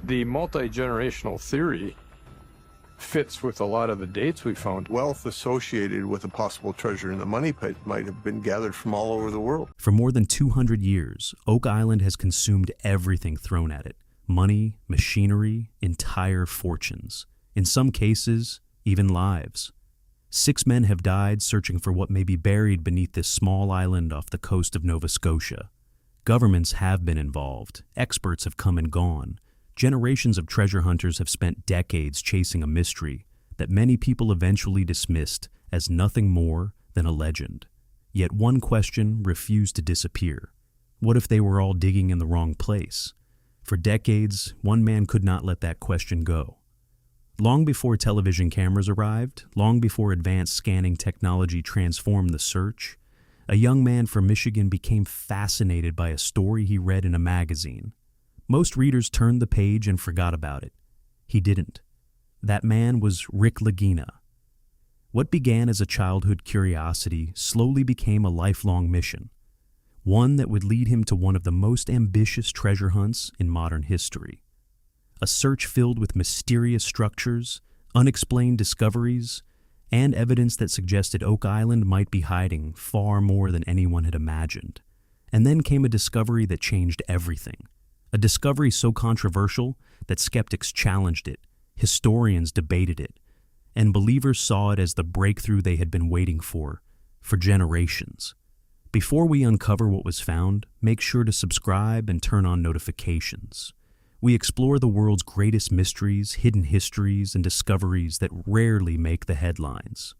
The multi-generational theory fits with a lot of the dates we found. Wealth associated with a possible treasure in the money pit might have been gathered from all over the world. For more than 200 years, Oak Island has consumed everything thrown at it. Money, machinery, entire fortunes. In some cases, even lives. 6 men have died searching for what may be buried beneath this small island off the coast of Nova Scotia. Governments have been involved. Experts have come and gone. Generations of treasure hunters have spent decades chasing a mystery that many people eventually dismissed as nothing more than a legend. Yet one question refused to disappear. What if they were all digging in the wrong place? For decades, one man could not let that question go. Long before television cameras arrived, long before advanced scanning technology transformed the search, a young man from Michigan became fascinated by a story he read in a magazine. Most readers turned the page and forgot about it. He didn't. That man was Rick Lagina. What began as a childhood curiosity slowly became a lifelong mission, one that would lead him to one of the most ambitious treasure hunts in modern history. A search filled with mysterious structures, unexplained discoveries, and evidence that suggested Oak Island might be hiding far more than anyone had imagined. And then came a discovery that changed everything. A discovery so controversial that skeptics challenged it, historians debated it, and believers saw it as the breakthrough they had been waiting for generations. Before we uncover what was found, make sure to subscribe and turn on notifications. We explore the world's greatest mysteries, hidden histories, and discoveries that rarely make the headlines.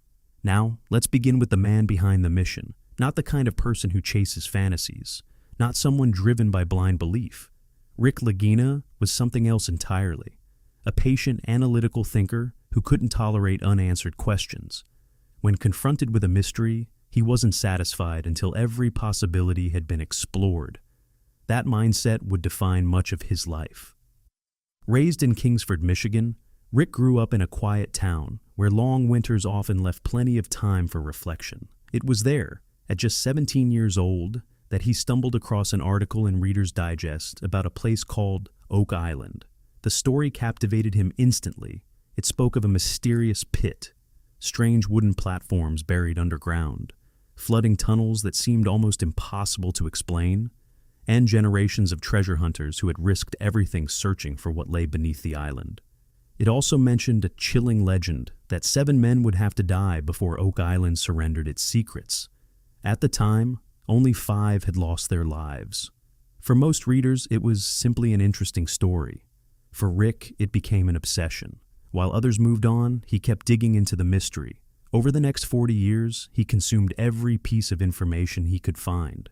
Now, let's begin with the man behind the mission, not the kind of person who chases fantasies, not someone driven by blind belief. Rick Lagina was something else entirely, a patient, analytical thinker who couldn't tolerate unanswered questions. When confronted with a mystery, he wasn't satisfied until every possibility had been explored. That mindset would define much of his life. Raised in Kingsford, Michigan, Rick grew up in a quiet town where long winters often left plenty of time for reflection. It was there, at just 17 years old, that he stumbled across an article in Reader's Digest about a place called Oak Island. The story captivated him instantly. It spoke of a mysterious pit, strange wooden platforms buried underground, flooding tunnels that seemed almost impossible to explain, and generations of treasure hunters who had risked everything searching for what lay beneath the island. It also mentioned a chilling legend that 7 men would have to die before Oak Island surrendered its secrets. At the time, only 5 had lost their lives. For most readers, it was simply an interesting story. For Rick, it became an obsession. While others moved on, he kept digging into the mystery. Over the next 40 years, he consumed every piece of information he could find.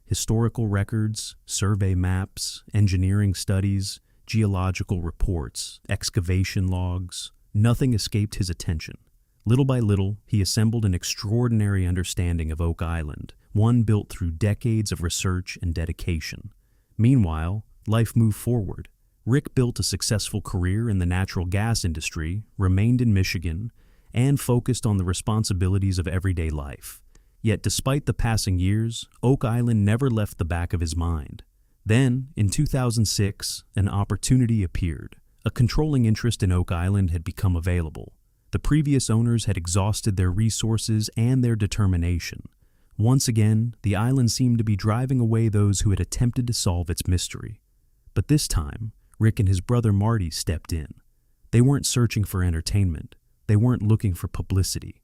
Historical records, survey maps, engineering studies, geological reports, excavation logs. Nothing escaped his attention. Little by little, he assembled an extraordinary understanding of Oak Island, one built through decades of research and dedication. Meanwhile, life moved forward. Rick built a successful career in the natural gas industry, remained in Michigan, and focused on the responsibilities of everyday life. Yet despite the passing years, Oak Island never left the back of his mind. Then, in 2006, an opportunity appeared. A controlling interest in Oak Island had become available. The previous owners had exhausted their resources and their determination. Once again, the island seemed to be driving away those who had attempted to solve its mystery. But this time, Rick and his brother Marty stepped in. They weren't searching for entertainment. They weren't looking for publicity.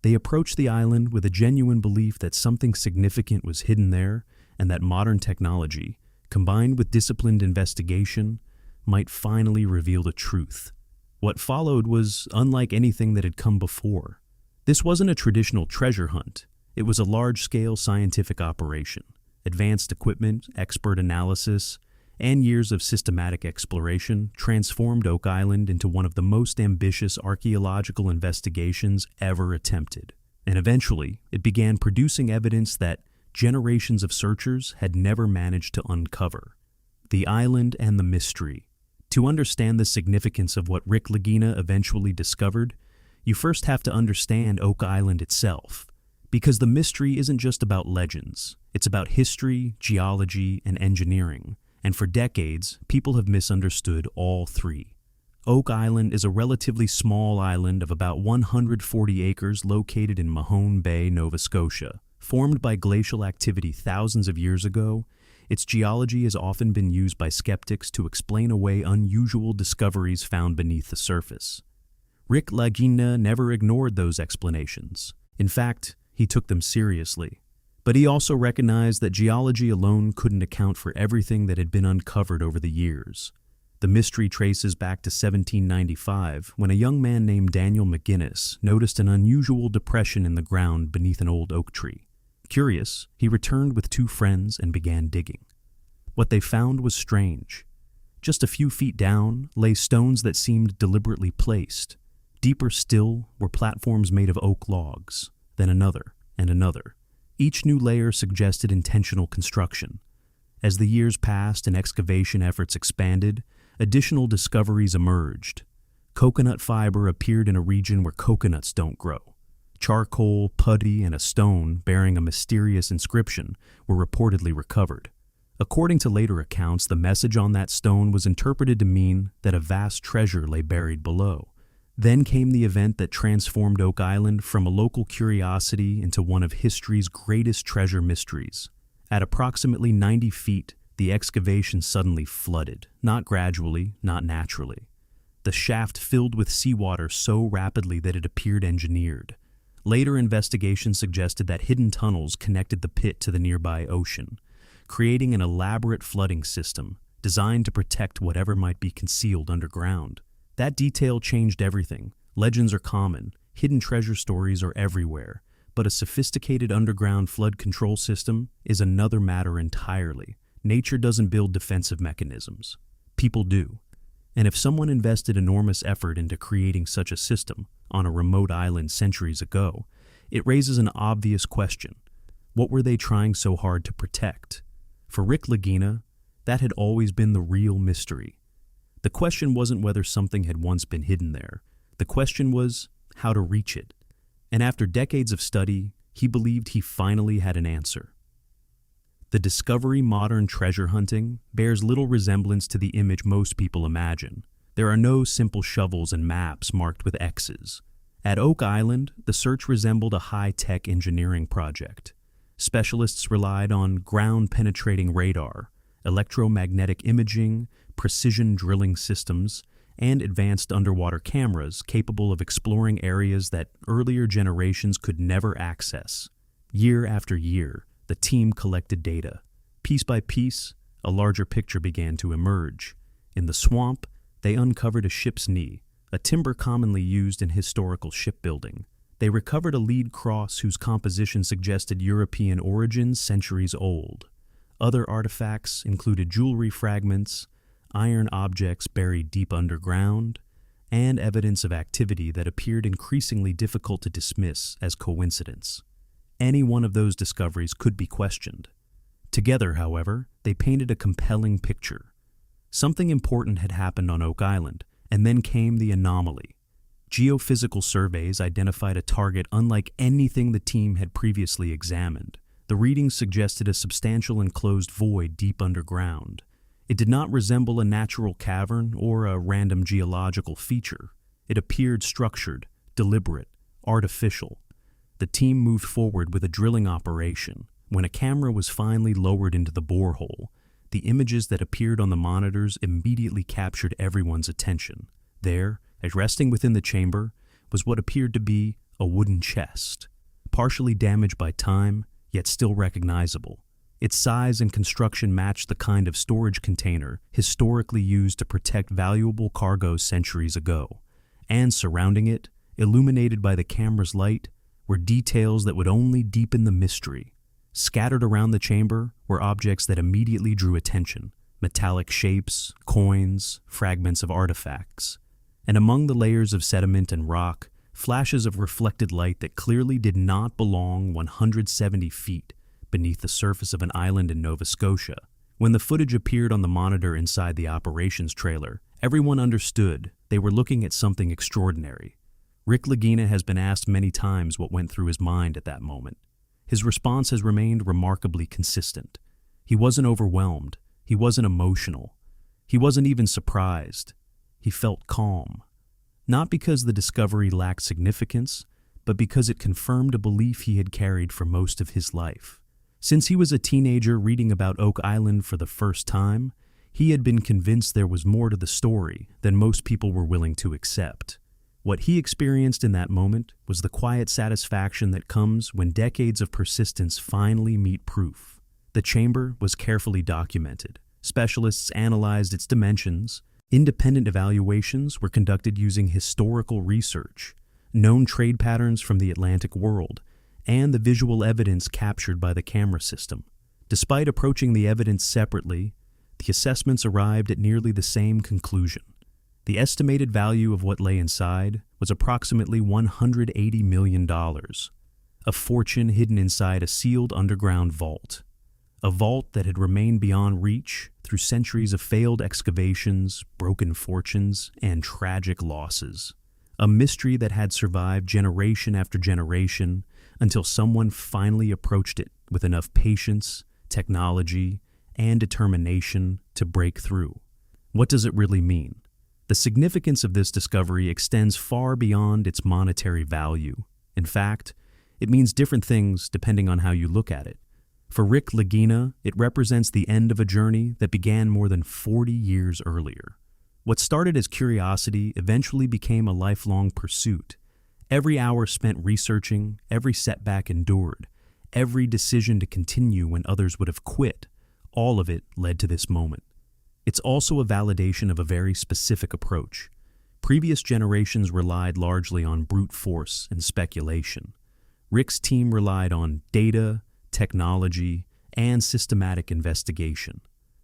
They approached the island with a genuine belief that something significant was hidden there and that modern technology, combined with disciplined investigation, might finally reveal the truth. What followed was unlike anything that had come before. This wasn't a traditional treasure hunt. It was a large-scale scientific operation. Advanced equipment, expert analysis, and years of systematic exploration transformed Oak Island into one of the most ambitious archaeological investigations ever attempted. And eventually, it began producing evidence that generations of searchers had never managed to uncover. The island and the mystery. To understand the significance of what Rick Lagina eventually discovered, you first have to understand Oak Island itself. Because the mystery isn't just about legends. It's about history, geology, and engineering. and for decades, people have misunderstood all three. Oak Island is a relatively small island of about 140 acres located in Mahone Bay, Nova Scotia. Formed by glacial activity thousands of years ago, its geology has often been used by skeptics to explain away unusual discoveries found beneath the surface. Rick Lagina never ignored those explanations. In fact, he took them seriously. But he also recognized that geology alone couldn't account for everything that had been uncovered over the years. The mystery traces back to 1795, when a young man named Daniel McGinnis noticed an unusual depression in the ground beneath an old oak tree. Curious, he returned with two friends and began digging. What they found was strange. Just a few feet down lay stones that seemed deliberately placed. Deeper still were platforms made of oak logs, then another and another. Each new layer suggested intentional construction. As the years passed and excavation efforts expanded, additional discoveries emerged. Coconut fiber appeared in a region where coconuts don't grow. Charcoal, putty, and a stone bearing a mysterious inscription were reportedly recovered. According to later accounts, the message on that stone was interpreted to mean that a vast treasure lay buried below. Then came the event that transformed Oak Island from a local curiosity into one of history's greatest treasure mysteries. At approximately 90 feet, the excavation suddenly flooded, not gradually, not naturally. The shaft filled with seawater so rapidly that it appeared engineered. Later investigation suggested that hidden tunnels connected the pit to the nearby ocean, creating an elaborate flooding system designed to protect whatever might be concealed underground. That detail changed everything. Legends are common, hidden treasure stories are everywhere, but a sophisticated underground flood control system is another matter entirely. Nature doesn't build defensive mechanisms. People do. And if someone invested enormous effort into creating such a system on a remote island centuries ago, it raises an obvious question. What were they trying so hard to protect? For Rick Lagina, that had always been the real mystery. The question wasn't whether something had once been hidden there. The question was how to reach it. And after decades of study, he believed he finally had an answer. The discovery modern treasure hunting bears little resemblance to the image most people imagine. There are no simple shovels and maps marked with X's. At Oak Island, the search resembled a high-tech engineering project. Specialists relied on ground-penetrating radar, electromagnetic imaging, precision drilling systems, and advanced underwater cameras capable of exploring areas that earlier generations could never access. Year after year, the team collected data. Piece by piece, a larger picture began to emerge. In the swamp, they uncovered a ship's knee, a timber commonly used in historical shipbuilding. They recovered a lead cross whose composition suggested European origins centuries old. Other artifacts included jewelry fragments, iron objects buried deep underground, and evidence of activity that appeared increasingly difficult to dismiss as coincidence. Any one of those discoveries could be questioned. Together, however, they painted a compelling picture. Something important had happened on Oak Island, and then came the anomaly. Geophysical surveys identified a target unlike anything the team had previously examined. The readings suggested a substantial enclosed void deep underground. It did not resemble a natural cavern or a random geological feature. It appeared structured, deliberate, artificial. The team moved forward with a drilling operation. When a camera was finally lowered into the borehole, the images that appeared on the monitors immediately captured everyone's attention. There, as resting within the chamber, was what appeared to be a wooden chest, partially damaged by time, yet still recognizable. Its size and construction matched the kind of storage container historically used to protect valuable cargo centuries ago. And surrounding it, illuminated by the camera's light, were details that would only deepen the mystery. Scattered around the chamber were objects that immediately drew attention: metallic shapes, coins, fragments of artifacts. And among the layers of sediment and rock, flashes of reflected light that clearly did not belong 170 feet beneath the surface of an island in Nova Scotia. When the footage appeared on the monitor inside the operations trailer, everyone understood they were looking at something extraordinary. Rick Lagina has been asked many times what went through his mind at that moment. His response has remained remarkably consistent. He wasn't overwhelmed. He wasn't emotional. He wasn't even surprised. He felt calm. Not because the discovery lacked significance, but because it confirmed a belief he had carried for most of his life. Since he was a teenager reading about Oak Island for the first time, he had been convinced there was more to the story than most people were willing to accept. What he experienced in that moment was the quiet satisfaction that comes when decades of persistence finally meet proof. The chamber was carefully documented. Specialists analyzed its dimensions. Independent evaluations were conducted using historical research, known trade patterns from the Atlantic world, and the visual evidence captured by the camera system. Despite approaching the evidence separately, the assessments arrived at nearly the same conclusion. The estimated value of what lay inside was approximately $180 million, a fortune hidden inside a sealed underground vault. A vault that had remained beyond reach through centuries of failed excavations, broken fortunes, and tragic losses. A mystery that had survived generation after generation until someone finally approached it with enough patience, technology, and determination to break through. What does it really mean? The significance of this discovery extends far beyond its monetary value. In fact, it means different things depending on how you look at it. For Rick Lagina, it represents the end of a journey that began more than 40 years earlier. What started as curiosity eventually became a lifelong pursuit. Every hour spent researching, every setback endured, every decision to continue when others would have quit, all of it led to this moment. It's also a validation of a very specific approach. Previous generations relied largely on brute force and speculation. Rick's team relied on data, technology, and systematic investigation.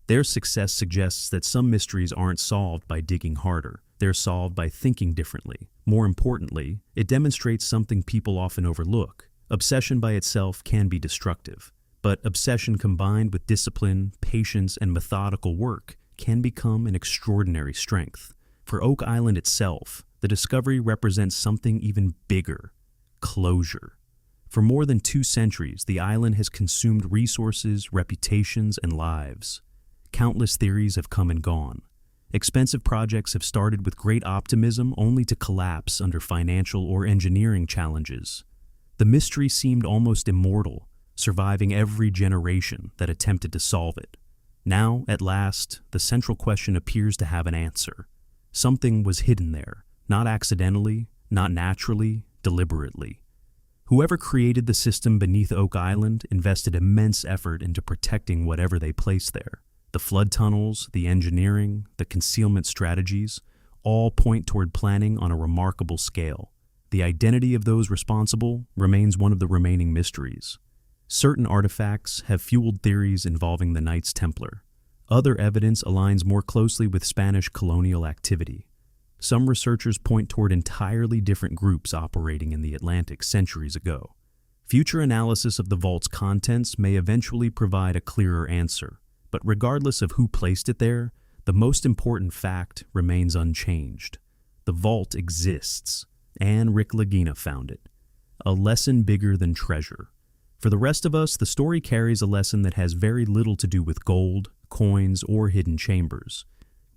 Their success suggests that some mysteries aren't solved by digging harder. They're solved by thinking differently. More importantly, it demonstrates something people often overlook. Obsession by itself can be destructive, but obsession combined with discipline, patience, and methodical work can become an extraordinary strength. For Oak Island itself, the discovery represents something even bigger: closure. For more than 2 centuries, the island has consumed resources, reputations, and lives. Countless theories have come and gone. Expensive projects have started with great optimism only to collapse under financial or engineering challenges. The mystery seemed almost immortal, surviving every generation that attempted to solve it. Now, at last, the central question appears to have an answer. Something was hidden there, not accidentally, not naturally, deliberately. Whoever created the system beneath Oak Island invested immense effort into protecting whatever they placed there. The flood tunnels, the engineering, the concealment strategies, all point toward planning on a remarkable scale. The identity of those responsible remains one of the remaining mysteries. Certain artifacts have fueled theories involving the Knights Templar. Other evidence aligns more closely with Spanish colonial activity. Some researchers point toward entirely different groups operating in the Atlantic centuries ago. Future analysis of the vault's contents may eventually provide a clearer answer, but regardless of who placed it there, the most important fact remains unchanged. The vault exists, and Rick Lagina found it. A lesson bigger than treasure. For the rest of us, the story carries a lesson that has very little to do with gold, coins, or hidden chambers.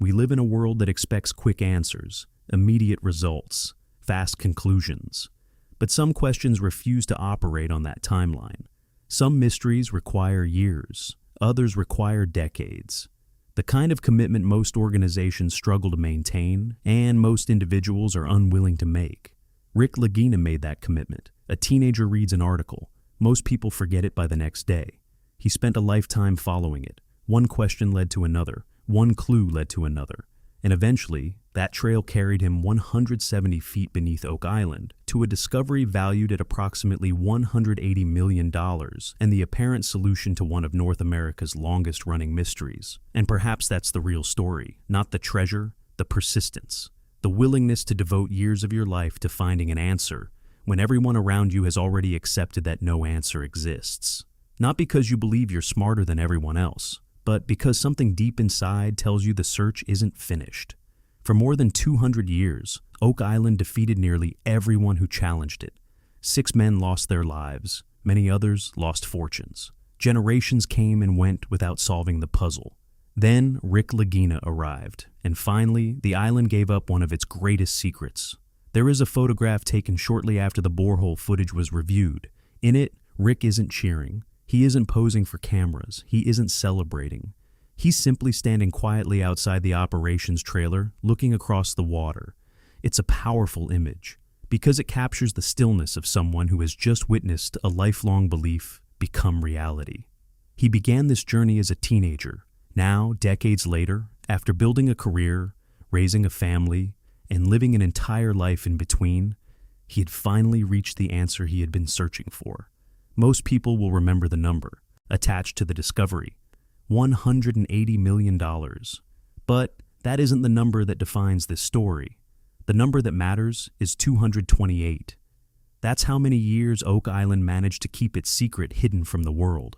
We live in a world that expects quick answers, immediate results, fast conclusions. But some questions refuse to operate on that timeline. Some mysteries require years, others require decades. The kind of commitment most organizations struggle to maintain, and most individuals are unwilling to make. Rick Lagina made that commitment. A teenager reads an article. Most people forget it by the next day. He spent a lifetime following it. One question led to another. One clue led to another, and eventually, that trail carried him 170 feet beneath Oak Island to a discovery valued at approximately $180 million and the apparent solution to one of North America's longest-running mysteries. And perhaps that's the real story, not the treasure, the persistence, the willingness to devote years of your life to finding an answer when everyone around you has already accepted that no answer exists. Not because you believe you're smarter than everyone else, but because something deep inside tells you the search isn't finished. For more than 200 years, Oak Island defeated nearly everyone who challenged it. 6 men lost their lives. Many others lost fortunes. Generations came and went without solving the puzzle. Then Rick Lagina arrived, and finally, the island gave up one of its greatest secrets. There is a photograph taken shortly after the borehole footage was reviewed. In it, Rick isn't cheering. He isn't posing for cameras. He isn't celebrating. He's simply standing quietly outside the operations trailer, looking across the water. It's a powerful image, because it captures the stillness of someone who has just witnessed a lifelong belief become reality. He began this journey as a teenager. Now, decades later, after building a career, raising a family, and living an entire life in between, he had finally reached the answer he had been searching for. Most people will remember the number attached to the discovery, $180 million. But that isn't the number that defines this story. The number that matters is 228. That's how many years Oak Island managed to keep its secret hidden from the world.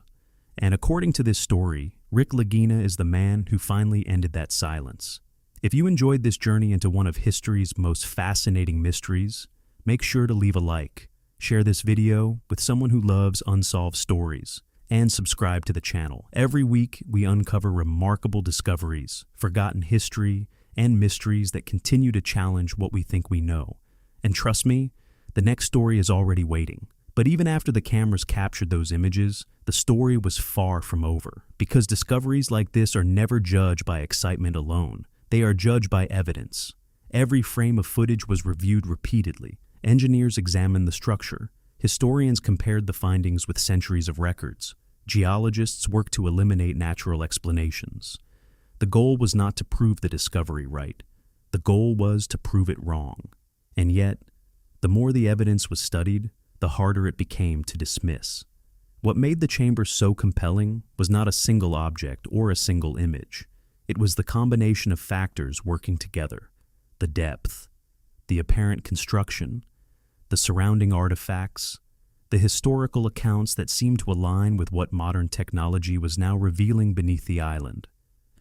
And according to this story, Rick Lagina is the man who finally ended that silence. If you enjoyed this journey into one of history's most fascinating mysteries, make sure to leave a like, share this video with someone who loves unsolved stories, and subscribe to the channel. Every week, we uncover remarkable discoveries, forgotten history, and mysteries that continue to challenge what we think we know. And trust me, the next story is already waiting. But even after the cameras captured those images, the story was far from over, because discoveries like this are never judged by excitement alone. They are judged by evidence. Every frame of footage was reviewed repeatedly. Engineers examined the structure. Historians compared the findings with centuries of records. Geologists worked to eliminate natural explanations. The goal was not to prove the discovery right. The goal was to prove it wrong. And yet, the more the evidence was studied, the harder it became to dismiss. What made the chamber so compelling was not a single object or a single image. It was the combination of factors working together: the depth, the apparent construction, the surrounding artifacts, the historical accounts that seemed to align with what modern technology was now revealing beneath the island.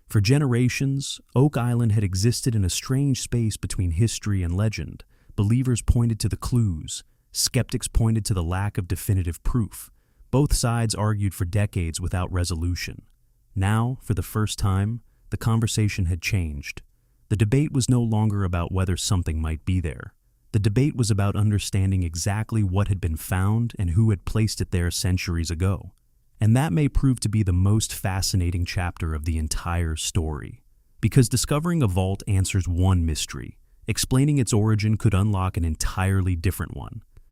For generations, Oak Island had existed in a strange space between history and legend. Believers pointed to the clues. Skeptics pointed to the lack of definitive proof. Both sides argued for decades without resolution. Now, for the first time, the conversation had changed. The debate was no longer about whether something might be there. The debate was about understanding exactly what had been found and who had placed it there centuries ago. And that may prove to be the most fascinating chapter of the entire story. Because discovering a vault answers one mystery. Explaining its origin could unlock an entirely different one.